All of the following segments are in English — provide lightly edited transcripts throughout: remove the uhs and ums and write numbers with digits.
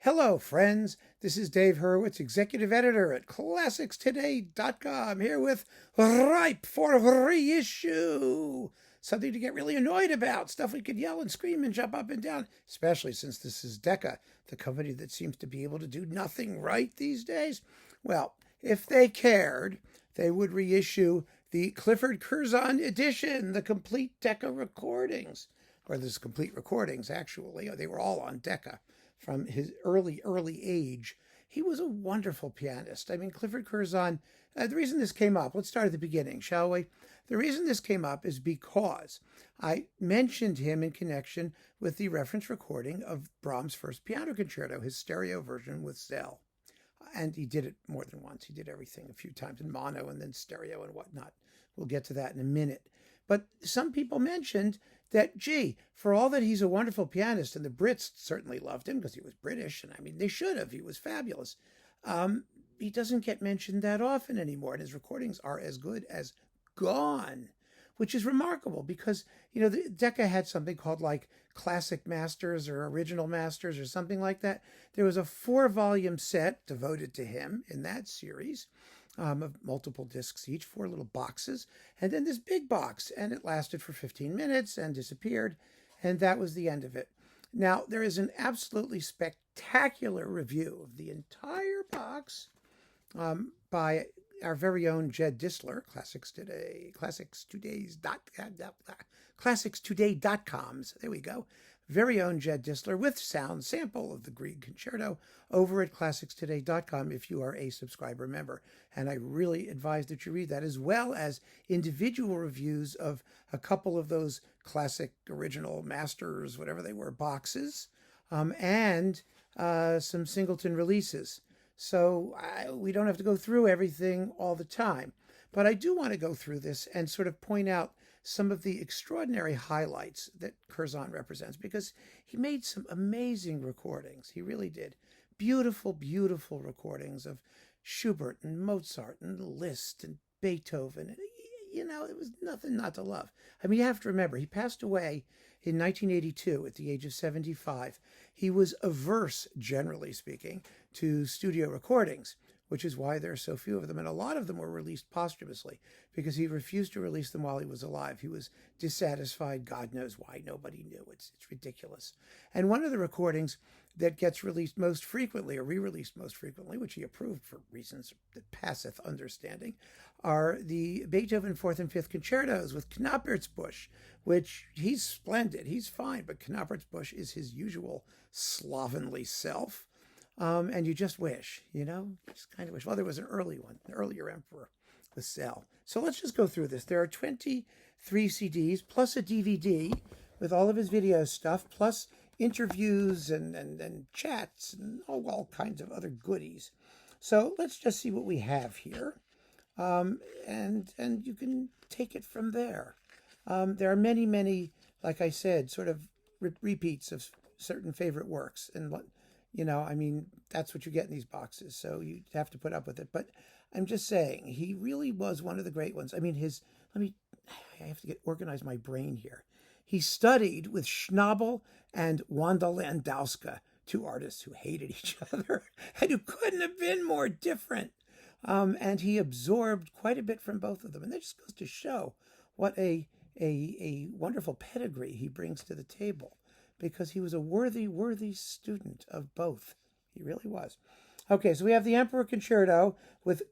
Hello, friends. This is Dave Hurwitz, executive editor at ClassicsToday.com, here with Ripe for Reissue. Something to get really annoyed about, stuff we could yell and scream and jump up and down, especially since this is Decca, the company that seems to be able to do nothing right these days. Well, if they cared, they would reissue the Clifford Curzon edition, the complete Decca recordings. Or there's complete recordings, actually. They were all on Decca from his early age. He was a wonderful pianist. I mean, Clifford Curzon, the reason this came up, let's start at the beginning, shall we? The reason this came up is because I mentioned him in connection with the reference recording of Brahms' first piano concerto, his stereo version with Zell. And he did it more than once. He did everything a few times in mono and then stereo and whatnot. We'll get to that in a minute. But some people mentioned that, gee, for all that he's a wonderful pianist, and the Brits certainly loved him because he was British, and I mean, they should have. He was fabulous. He doesn't get mentioned that often anymore, and his recordings are as good as gone, which is remarkable because, the Decca had something called like Classic Masters or Original Masters or something like that. There was a 4-volume set devoted to him in that series. Of multiple discs each, 4 little boxes, and then this big box, and it lasted for 15 minutes and disappeared, and that was the end of it. Now, there is an absolutely spectacular review of the entire box by our very own Jed Disler, ClassicsToday.com's, there we go, very own Jed Disler with sound sample of the Grieg Concerto over at ClassicsToday.com if you are a subscriber member. And I really advise that you read that, as well as individual reviews of a couple of those classic original masters, whatever they were, boxes, and some singleton releases. So we don't have to go through everything all the time. But I do want to go through this and sort of point out some of the extraordinary highlights that Curzon represents, because he made some amazing recordings. He really did. Beautiful, beautiful recordings of Schubert and Mozart and Liszt and Beethoven. It was nothing not to love. I mean, you have to remember, he passed away in 1982 at the age of 75. He was averse, generally speaking, to studio recordings, which is why there are so few of them. And a lot of them were released posthumously because he refused to release them while he was alive. He was dissatisfied. God knows why. Nobody knew. It's ridiculous. And one of the recordings that gets released most frequently, or re-released most frequently, which he approved for reasons that passeth understanding, are the Beethoven 4th and 5th concertos with Knappertsbusch, which he's splendid. He's fine, but Knappertsbusch is his usual slovenly self. And you just wish, just kind of wish. Well, there was an early one, an earlier emperor with Zell. So let's just go through this. There are 23 CDs plus a DVD with all of his video stuff, plus interviews and chats and all kinds of other goodies. So let's just see what we have here. And you can take it from there. There are many, many, like I said, sort of repeats of certain favorite works. And that's what you get in these boxes. So you have to put up with it. But I'm just saying, he really was one of the great ones. I mean, I have to organize my brain here. He studied with Schnabel and Landowska, 2 artists who hated each other and who couldn't have been more different. And he absorbed quite a bit from both of them. And that just goes to show what a wonderful pedigree he brings to the table, because he was a worthy student of both. He really was. Okay, so we have the Emperor Concerto with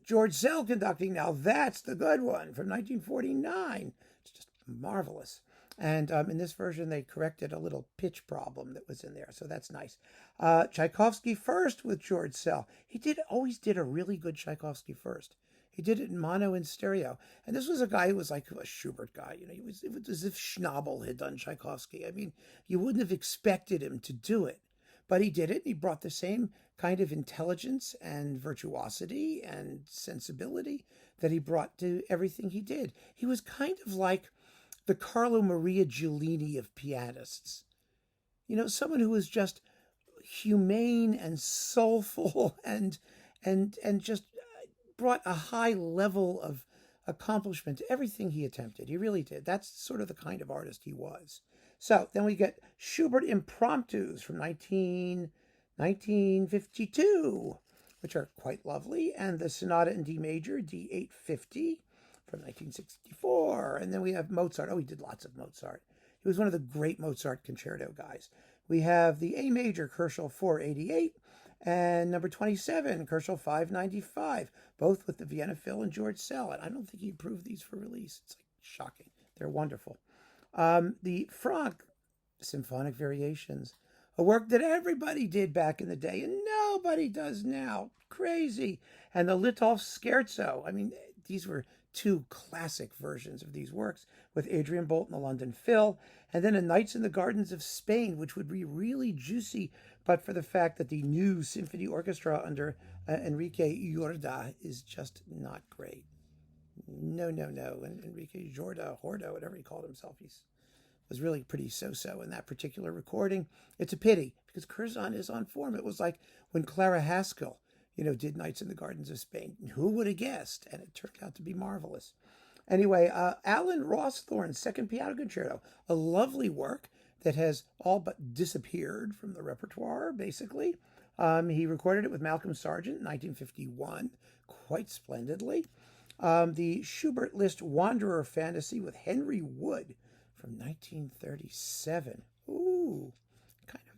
George Zell conducting. Now that's the good one from 1949. It's just marvelous. And in this version, they corrected a little pitch problem that was in there, so that's nice. Tchaikovsky first with George Zell. He always did a really good Tchaikovsky first. He did it in mono and stereo. And this was a guy who was like a Schubert guy. It was as if Schnabel had done Tchaikovsky. I mean, you wouldn't have expected him to do it. But he did it. He brought the same kind of intelligence and virtuosity and sensibility that he brought to everything he did. He was kind of like the Carlo Maria Giulini of pianists. Someone who was just humane and soulful and just brought a high level of accomplishment to everything he attempted. He really did. That's sort of the kind of artist he was. So then we get Schubert Impromptus from 19 1952, which are quite lovely, and the Sonata in D major, D850 from 1964. And then we have Mozart. Oh, he did lots of Mozart. He was one of the great Mozart concerto guys. We have the A major, Kochel 488, and number 27, Kochel 595, both with the Vienna Phil and George Sell. And I don't think he approved these for release. It's like shocking. They're wonderful. The Franck Symphonic Variations, a work that everybody did back in the day and nobody does now. Crazy. And the Litov Scherzo. I mean, these were two classic versions of these works with Adrian Bolt and the London Phil. And then A Nights in the Gardens of Spain, which would be really juicy, but for the fact that the new symphony orchestra under Enrique Jorda is just not great. No. And Enrique Jorda, whatever he called himself, was really pretty so-so in that particular recording. It's a pity because Curzon is on form. It was like when Clara Haskell, did Nights in the Gardens of Spain. Who would have guessed? And it turned out to be marvelous. Anyway, Alan Rawsthorne's Second Piano Concerto, a lovely work that has all but disappeared from the repertoire, basically. He recorded it with Malcolm Sargent in 1951, quite splendidly. The Schubert List Wanderer Fantasy with Henry Wood from 1937. Ooh, kind of,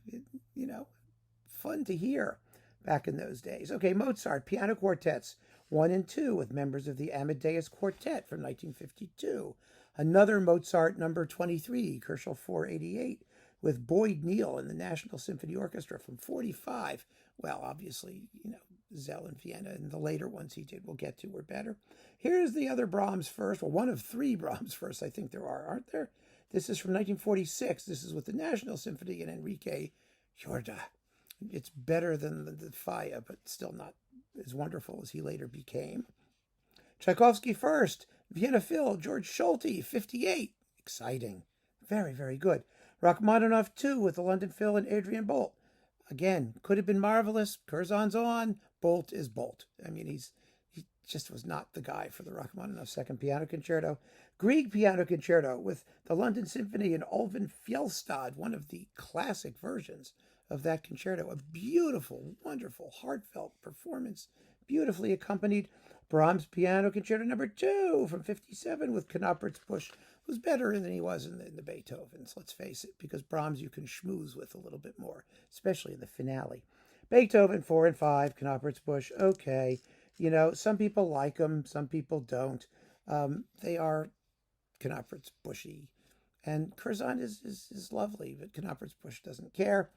fun to hear back in those days. Okay, Mozart, piano quartets, 1 and 2, with members of the Amadeus Quartet from 1952. Another Mozart, number 23, Kochel 488, with Boyd Neal and the National Symphony Orchestra from 45. Well, obviously, Zell and Vienna and the later ones he did, we'll get to, were better. Here's the other Brahms first. Well, one of 3 Brahms firsts, I think there are, aren't there? This is from 1946. This is with the National Symphony and Enrique Jorda. It's better than the Faya, but still not as wonderful as he later became. Tchaikovsky first, Vienna Phil, George Schulte, 58. Exciting. Very, very good. Rachmaninoff 2 with the London Phil and Adrian Bolt. Again, could have been marvelous. Curzon's on. Bolt is Bolt. I mean, he just was not the guy for the Rachmaninoff Second Piano Concerto. Grieg Piano Concerto with the London Symphony and Ulven Fjellstad, one of the classic versions of that concerto. A beautiful, wonderful, heartfelt performance, beautifully accompanied. Brahms Piano Concerto number 2 from 57 with Knappert's Busch was better than he was in the Beethovens, let's face it, because Brahms you can schmooze with a little bit more, especially in the finale. Beethoven 4 and 5, Knappert's Busch, okay. Some people like them, some people don't. They are Knappert's Bushy. And Curzon is lovely, but Knappert's Busch doesn't care.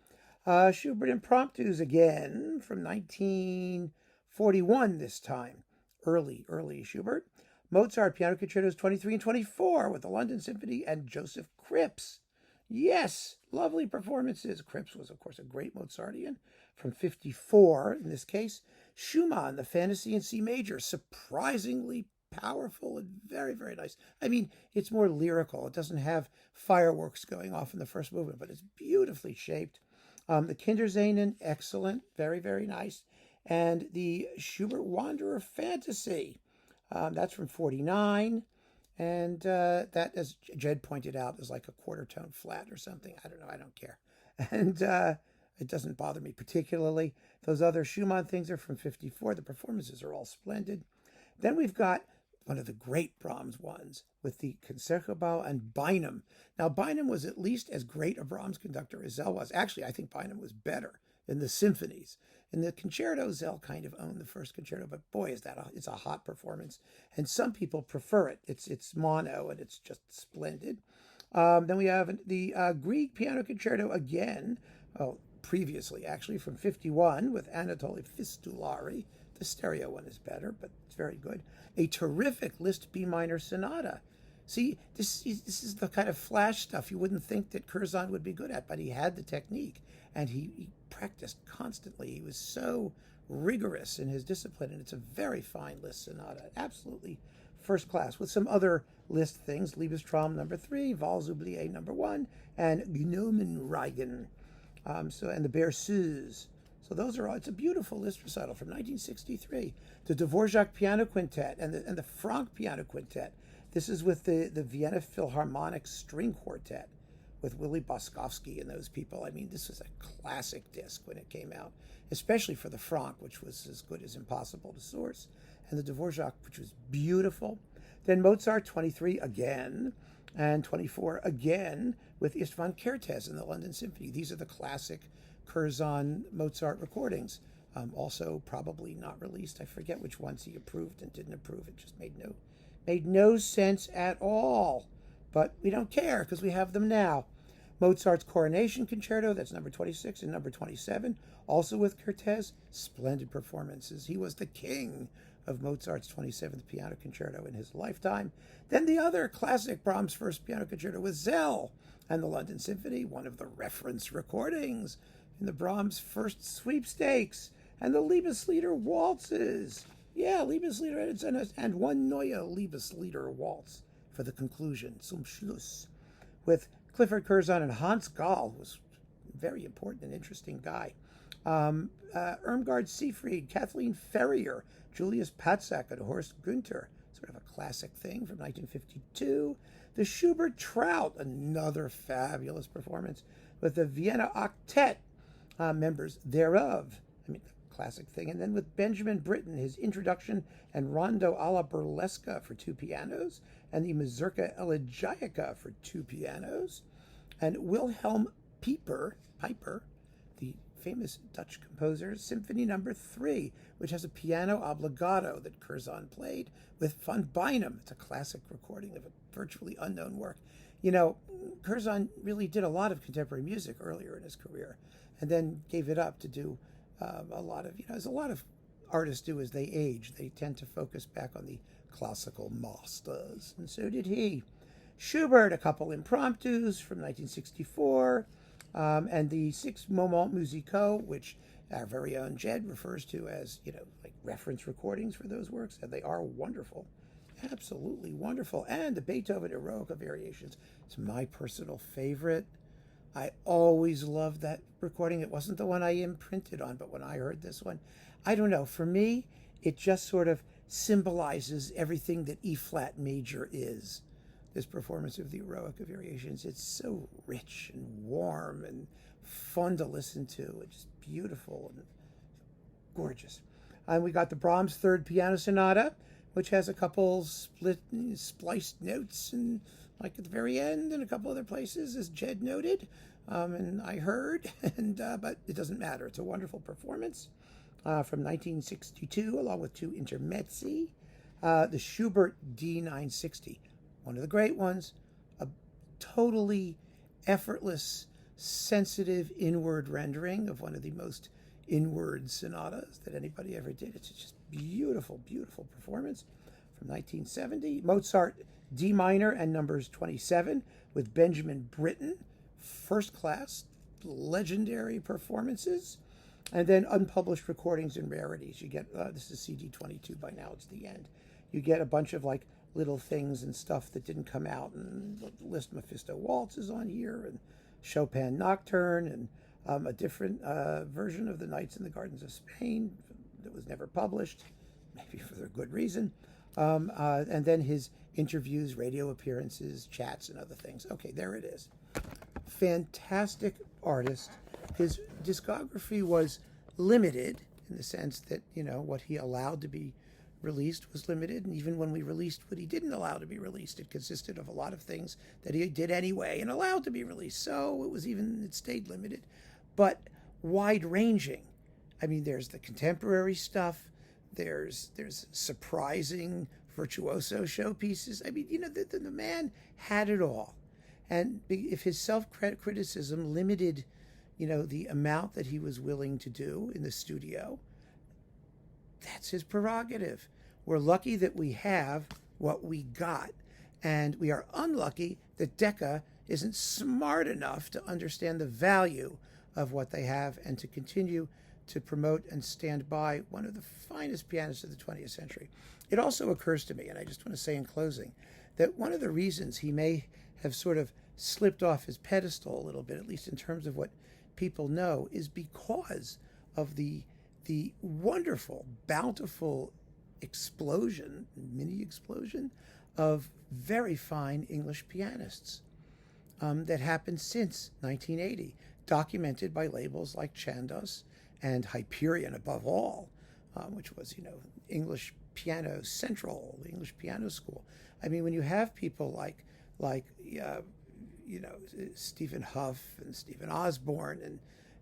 Schubert Impromptus again from 1941 this time. Early Schubert. Mozart Piano Concertos 23 and 24 with the London Symphony and Joseph Cripps. Yes, lovely performances. Cripps was, of course, a great Mozartian from 54 in this case. Schumann, the Fantasy in C major, surprisingly powerful and very, very nice. I mean, it's more lyrical. It doesn't have fireworks going off in the first movement, but it's beautifully shaped. The Kindersehnen, excellent, very, very nice. And the Schubert Wanderer Fantasy, that's from 49. And that, as Jed pointed out, is like a quarter tone flat or something. I don't know, I don't care. And it doesn't bother me particularly. Those other Schumann things are from 54. The performances are all splendid. Then we've got one of the great Brahms ones with the Concertgebouw and Bynum. Now, Bynum was at least as great a Brahms conductor as Zell was. Actually, I think Bynum was better in the symphonies. In the concerto, Zell kind of owned the first concerto, but boy, it's a hot performance. And some people prefer it. It's mono, and it's just splendid. Then we have the Grieg Piano Concerto again, previously actually from 51 with Anatoly Fistulari. The stereo one is better, but it's very good. A terrific Liszt B minor sonata. See, this is the kind of flash stuff you wouldn't think that Curzon would be good at, but he had the technique, and he practiced constantly. He was so rigorous in his discipline, and it's a very fine Liszt sonata. Absolutely first class, with some other Liszt things. Liebestraum number 3, Vals Oubliées number 1, and Gnomenreigen. And the Berceuse. So those are all, it's a beautiful Liszt recital from 1963. The Dvorak Piano Quintet and the Franck Piano Quintet. This is with the Vienna Philharmonic String Quartet with Willie Boskovsky and those people. I mean, this was a classic disc when it came out, especially for the Franck, which was as good as impossible to source, and the Dvorak, which was beautiful. Then Mozart 23 again, and 24 again with Istvan Kertész in the London Symphony. These are the classic Curzon Mozart recordings. Also probably not released. I forget which ones he approved and didn't approve. It just made no sense at all. But we don't care because we have them now. Mozart's Coronation Concerto, that's number 26 and number 27, also with Kertész. Splendid performances. He was the king of Mozart's 27th Piano Concerto in his lifetime. Then the other classic Brahms' First Piano Concerto with Zell and the London Symphony, one of the reference recordings in the Brahms First Sweepstakes, and the Liebeslieder waltzes. Yeah, Liebeslieder and one Neue Liebeslieder waltz for the conclusion, zum Schluss, with Clifford Curzon and Hans Gall, who was a very important and interesting guy. Irmgard Seefried, Kathleen Ferrier, Julius Patzak, and Horst Günther, sort of a classic thing from 1952. The Schubert Trout, another fabulous performance with the Vienna Octet members thereof. I mean, classic thing. And then with Benjamin Britten, his introduction and Rondo alla Burlesca for 2 pianos, and the Mazurka Elegiaca for 2 pianos, and Wilhelm Piper, the famous Dutch composer, Symphony No. 3, which has a piano obbligato that Curzon played with von Beinum. It's a classic recording of a virtually unknown work. You know, Curzon really did a lot of contemporary music earlier in his career, and then gave it up to do a lot of, as a lot of artists do as they age. They tend to focus back on the classical masters, and so did he. Schubert, a couple impromptus from 1964, and the 6 Moments Musicaux, which our very own Jed refers to as, like reference recordings for those works, and they are wonderful. Absolutely wonderful. And the Beethoven Eroica Variations. It's my personal favorite. I always loved that recording. It wasn't the one I imprinted on, but when I heard this one, I don't know. For me, it just sort of symbolizes everything that E-flat major is. This performance of the Eroica Variations, it's so rich and warm and fun to listen to. It's just beautiful and gorgeous. And we got the Brahms Third Piano Sonata, which has a couple spliced notes, and like at the very end and a couple other places, as Jed noted, and I heard, but it doesn't matter. It's a wonderful performance from 1962, along with 2 intermezzi. The Schubert D960, one of the great ones, a totally effortless, sensitive inward rendering of one of the most inward sonatas that anybody ever did. It's just beautiful, beautiful performance from 1970. Mozart D minor and numbers 27 with Benjamin Britten, first class, legendary performances. And then unpublished recordings and rarities. You get, this is CD 22 by now, it's the end. You get a bunch of like little things and stuff that didn't come out, and the Liszt Mephisto Waltz is on here, and Chopin Nocturne, and a different version of the Nights in the Gardens of Spain that was never published, maybe for a good reason. And then his interviews, radio appearances, chats, and other things. Okay, there it is. Fantastic artist. His discography was limited in the sense that, what he allowed to be released was limited. And even when we released what he didn't allow to be released, it consisted of a lot of things that he did anyway and allowed to be released. So it stayed limited, but wide-ranging. I mean, there's the contemporary stuff. There's surprising virtuoso showpieces. I mean, the man had it all. And if his self-criticism limited, the amount that he was willing to do in the studio, that's his prerogative. We're lucky that we have what we got. And we are unlucky that Decca isn't smart enough to understand the value of what they have and to continue to promote and stand by one of the finest pianists of the 20th century. It also occurs to me, and I just want to say in closing, that one of the reasons he may have sort of slipped off his pedestal a little bit, at least in terms of what people know, is because of the wonderful, bountiful mini explosion of very fine English pianists. that happened since 1980, documented by labels like Chandos and Hyperion above all, which was, English Piano Central, the English Piano School. I mean, when you have people like Stephen Huff and Stephen Osborne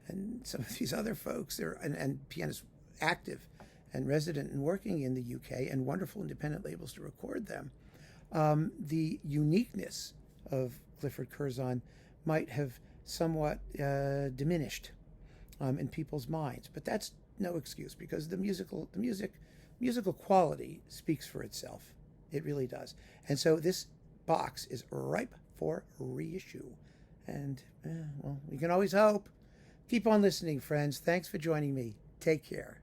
and some of these other folks there, and pianists active and resident and working in the UK, and wonderful independent labels to record them, the uniqueness of Clifford Curzon might have somewhat diminished in people's minds. But that's no excuse, because the musical quality speaks for itself. It really does. And so this box is ripe for reissue. And, well, we can always hope. Keep on listening, friends. Thanks for joining me. Take care.